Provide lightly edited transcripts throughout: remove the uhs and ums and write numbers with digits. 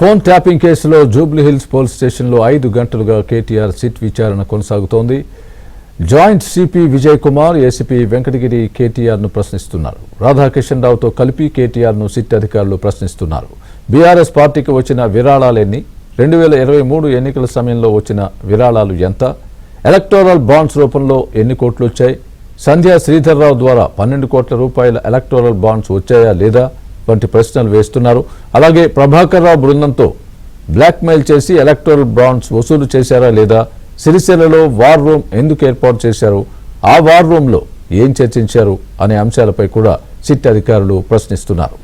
Phone tapping కేసులో Jubilee Hills police స్టేషన్లో 5 గంటలుగా కేటీఆర్ సిట్ విచారణ కొనసాగుతోంది. Joint CP Vijay Kumar, ACP Venkatagiri కేటీఆర్ను ప్రశ్నిస్తున్నారు. రాధాకిషన్ రావుతో కలిపి కేటీఆర్ను సిట్ అధికారులు ప్రశ్నిస్తున్నారు. బీఆర్ఎస్ పార్టీకి వచ్చిన విరాళాలెన్ని, 2023 ఎన్నికల సమయంలో వచ్చిన విరాళాలు ఎంత, ఎలక్టోరల్ బాండ్స్ రూపంలో ఎన్ని కోట్లు వచ్చాయి, సంధ్యా శ్రీధర్రావు ద్వారా 12 కోట్ల రూపాయల ఎలక్టోరల్ బాండ్స్ వచ్చాయా లేదా వంటి ప్రశ్నలు వేస్తున్నారు. అలాగే ప్రభాకర్ రావు బృందంతో బ్లాక్మెయిల్ చేసి ఎలక్టోరల్ బాండ్స్ వసూలు చేశారా లేదా, సిరిసిల్లలో వార్ రూమ్ ఎందుకు ఏర్పాటు చేశారు, ఆ వార్ రూమ్లో ఏం చర్చించారు అనే అంశాలపై కూడా సిట్ అధికారులు ప్రశ్నిస్తున్నారు.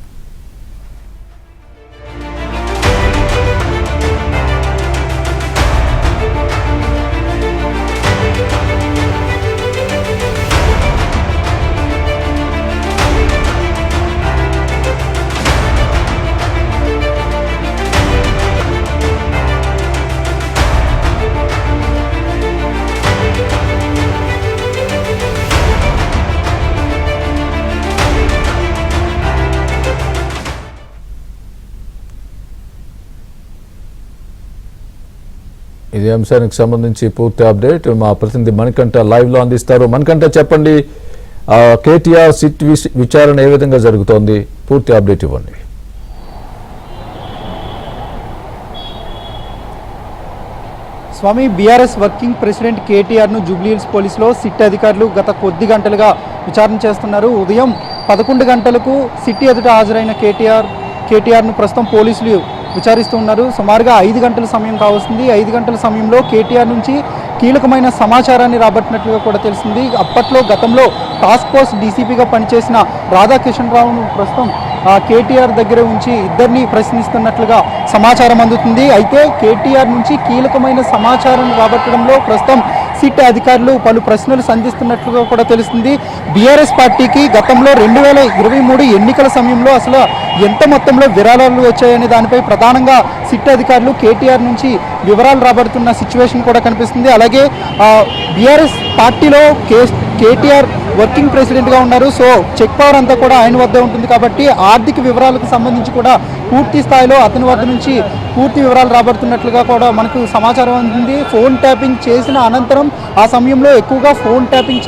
ఇదే అంశానికి సంబంధించి పూర్తి అప్డేట్ మా ప్రతినిధి మణికంఠ లైవ్ లో అందిస్తారు. మణికంఠ, చెప్పండి, కేటీఆర్ సిట్ విచారణ ఏ విధంగా జరుగుతోంది, పూర్తి అప్డేట్ ఇవ్వండి. స్వామి, బీఆర్ఎస్ వర్కింగ్ ప్రెసిడెంట్ కేటీఆర్ను జూబ్లీహిల్స్ పోలీసులో సిట్ అధికారులు గత కొద్ది గంటలుగా విచారణ చేస్తున్నారు. ఉదయం 11 గంటలకు సిట్ ఎదుట హాజరైన కేటీఆర్ను ప్రస్తుతం పోలీసులు విచారిస్తూ ఉన్నారు. సుమారుగా 5 గంటల సమయం కావస్తుంది. 5 గంటల సమయంలో కేటీఆర్ నుంచి కీలకమైన సమాచారాన్ని రాబట్టినట్లుగా కూడా తెలిసింది. అప్పట్లో గతంలో టాస్క్ ఫోర్స్ డీసీపీగా పనిచేసిన రాధాకిషన్ రావును ప్రస్తుతం కేటీఆర్ దగ్గర ఉంచి ఇద్దరిని ప్రశ్నిస్తున్నట్లుగా సమాచారం అందుతుంది. అయితే కేటీఆర్ నుంచి కీలకమైన సమాచారం రాబట్టడంలో ప్రస్తుతం సిట్ అధికారులు పలు ప్రశ్నలు సంధిస్తున్నట్లుగా కూడా తెలుస్తుంది. బీఆర్ఎస్ పార్టీకి గతంలో 2023 ఎన్నికల సమయంలో అసలు ఎంత మొత్తంలో విరాళాలు వచ్చాయనే దానిపై ప్రధానంగా సిట్ అధికారులు కేటీఆర్ నుంచి వివరాలు రాబడుతున్న సిచ్యువేషన్ కూడా కనిపిస్తుంది. అలాగే బీఆర్ఎస్ పార్టీలో కేటీఆర్ వర్కింగ్ ప్రెసిడెంట్గా ఉన్నారు. సో చెక్ పవర్ అంతా కూడా ఆయన వద్ద ఉంటుంది కాబట్టి ఆర్థిక వివరాలకు సంబంధించి కూడా పూర్తి స్థాయిలో అతని వద్ద నుంచి పూర్తి వివరాలు రాబడుతున్నట్లుగా కూడా మనకు సమాచారం అందింది. ఫోన్ ట్యాపింగ్ చేసిన అనంతరం ఆ సమయంలో ఎక్కువగా ఫోన్ ట్యాపింగ్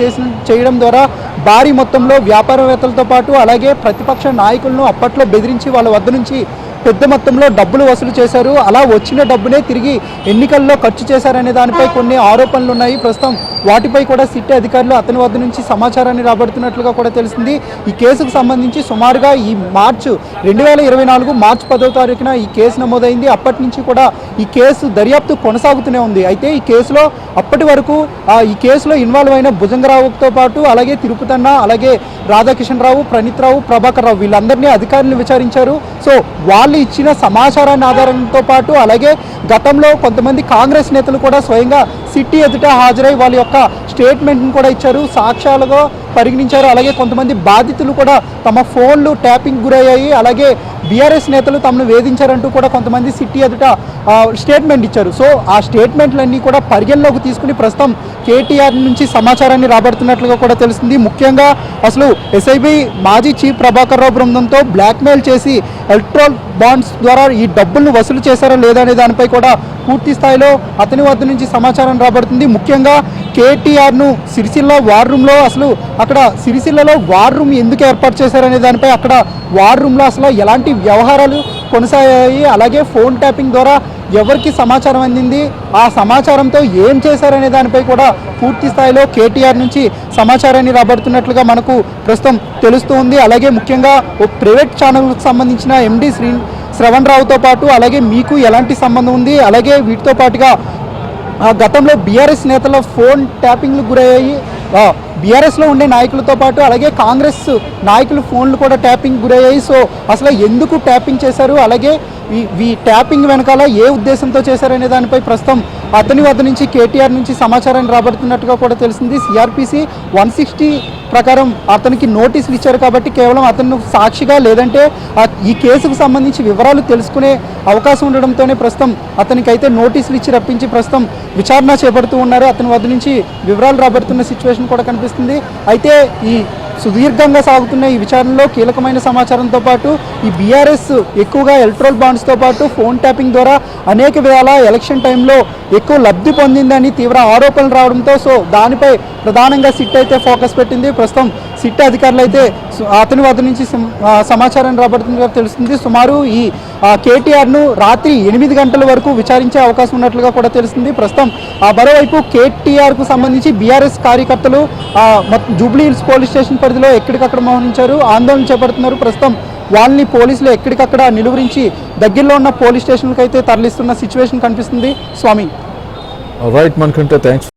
చేయడం ద్వారా భారీ మొత్తంలో వ్యాపారవేత్తలతో పాటు అలాగే ప్రతిపక్ష నాయకులను అప్పట్లో బెదిరించి వాళ్ళ వద్ద నుంచి పెద్ద మొత్తంలో డబ్బులు వసూలు చేశారు. అలా వచ్చిన డబ్బునే తిరిగి ఎన్నికల్లో ఖర్చు చేశారనే దానిపై కొన్ని ఆరోపణలు ఉన్నాయి. ప్రస్తుతం వాటిపై కూడా సిట్ అధికారులు అతని వద్ద నుంచి సమాచారాన్ని రాబడుతున్నట్లుగా కూడా తెలిసింది. ఈ కేసుకు సంబంధించి సుమారుగా ఈ 2024 మార్చి 10వ తారీఖున ఈ కేసు నమోదైంది. అప్పటి నుంచి కూడా ఈ కేసు దర్యాప్తు కొనసాగుతూనే ఉంది. అయితే ఈ కేసులో అప్పటి వరకు ఈ కేసులో ఇన్వాల్వ్ అయిన భుజంగరావుతో పాటు అలాగే తిరుపతన్న, అలాగే రాధాకిషన్ రావు, ప్రణీత్ రావు, ప్రభాకర్ రావు వీళ్ళందరినీ అధికారులు విచారించారు. సో వాళ్ళు ఇచ్చిన సమాచారాన్ని ఆధారంతో పాటు అలాగే గతంలో కొంతమంది కాంగ్రెస్ నేతలు కూడా స్వయంగా సిట్ ఎదుట హాజరై వాళ్ళ యొక్క స్టేట్మెంట్ని కూడా ఇచ్చారు, సాక్ష్యాలుగా పరిగణించారు. అలాగే కొంతమంది బాధితులు కూడా తమ ఫోన్లు ట్యాపింగ్ గురయ్యాయి, అలాగే బీఆర్ఎస్ నేతలు తమను వేధించారంటూ కూడా కొంతమంది సిట్ ఎదుట స్టేట్మెంట్ ఇచ్చారు. సో ఆ స్టేట్మెంట్లన్నీ కూడా పరిగణలోకి తీసుకుని ప్రస్తుతం కేటీఆర్ నుంచి సమాచారాన్ని రాబడుతున్నట్లుగా కూడా తెలుస్తుంది. ముఖ్యంగా అసలు ఎస్ఐబి మాజీ చీఫ్ ప్రభాకర్ రావు బృందంతో బ్లాక్మెయిల్ చేసి ఎలక్ట్రల్ బాండ్స్ ద్వారా ఈ డబ్బులను వసూలు చేశారా లేదా అనే దానిపై కూడా పూర్తి స్థాయిలో అతని వద్ద నుంచి సమాచారం రాబడుతుంది. ముఖ్యంగా కేటీఆర్ను సిరిసిల్ల వార్ రూమ్లో అసలు అక్కడ సిరిసిల్లలో వార్ రూమ్ ఎందుకు ఏర్పాటు చేశారనే దానిపై అక్కడ వార్ రూమ్లో అసలు ఎలాంటి వ్యవహారాలు కొనసాగాయి, అలాగే ఫోన్ ట్యాపింగ్ ద్వారా ఎవరికి సమాచారం అందింది, ఆ సమాచారంతో ఏం చేశారనే దానిపై కూడా పూర్తి స్థాయిలో కేటీఆర్ నుంచి సమాచారాన్ని రాబడుతున్నట్లుగా మనకు ప్రస్తుతం తెలుస్తూ ఉంది. అలాగే ముఖ్యంగా ప్రైవేట్ ఛానల్కి సంబంధించిన ఎండి శ్రవణ్ రావుతో పాటు అలాగే మీకు ఎలాంటి సంబంధం ఉంది, అలాగే వీటితో పాటుగా గతంలో బీఆర్ఎస్ నేతల ఫోన్ ట్యాపింగ్లు గురయ్యాయి, బీఆర్ఎస్లో ఉండే నాయకులతో పాటు అలాగే కాంగ్రెస్ నాయకుల ఫోన్లు కూడా ట్యాపింగ్ గురయ్యాయి. సో అసలు ఎందుకు ట్యాపింగ్ చేశారు, అలాగే ఈ ట్యాపింగ్ వెనకాల ఏ ఉద్దేశంతో చేశారనే దానిపై ప్రస్తుతం అతని వద్ద నుంచి కేటీఆర్ నుంచి సమాచారాన్ని రాబడుతున్నట్టుగా కూడా తెలిసింది. సిఆర్పిసి 160 ప్రకారం అతనికి నోటీసులు ఇచ్చారు కాబట్టి కేవలం అతను సాక్షిగా లేదంటే ఈ కేసుకు సంబంధించి వివరాలు తెలుసుకునే అవకాశం ఉండడంతోనే ప్రస్తుతం అతనికైతే నోటీసులు ఇచ్చి రప్పించి ప్రస్తుతం విచారణ చేపడుతూ ఉన్నారు. అతని వద్ద నుంచి వివరాలు రాబడుతున్న సిచ్యువేషన్ కూడా కనిపిస్తుంది. అయితే ఈ సుదీర్ఘంగా సాగుతున్న ఈ విచారణలో కీలకమైన సమాచారంతో పాటు ఈ బీఆర్ఎస్ ఎక్కువగా ఎలక్ట్రల్ బాండ్స్తో పాటు ఫోన్ ట్యాపింగ్ ద్వారా అనేక వేల ఎలక్షన్ టైంలో ఎక్కువ లబ్ధి పొందిందని తీవ్ర ఆరోపణలు రావడంతో సో దానిపై ప్రధానంగా సిట్ అయితే ఫోకస్ పెట్టింది. ప్రస్తుతం సిట్ అధికారులు అయితే అతని వద్ద నుంచి సమాచారం రాబడుతుందిగా తెలుస్తుంది. సుమారు ఈ కేటీఆర్ను రాత్రి 8 గంటల వరకు విచారించే అవకాశం ఉన్నట్లుగా కూడా తెలుస్తుంది. ప్రస్తుతం మరోవైపు కేటీఆర్కు సంబంధించి బీఆర్ఎస్ కార్యకర్తలు జూబ్లీ హిల్స్ పోలీస్ స్టేషన్ పరిధిలో ఎక్కడికక్కడ మోహరించారు, ఆందోళన చేపడుతున్నారు. ప్రస్తుతం వాళ్ళని పోలీసులు ఎక్కడికక్కడ నిలువరించి దగ్గరలో ఉన్న పోలీస్ స్టేషన్లకు అయితే తరలిస్తున్న సిచ్యువేషన్ కనిపిస్తుంది. స్వామి రైట్, మనకంటే థ్యాంక్స్.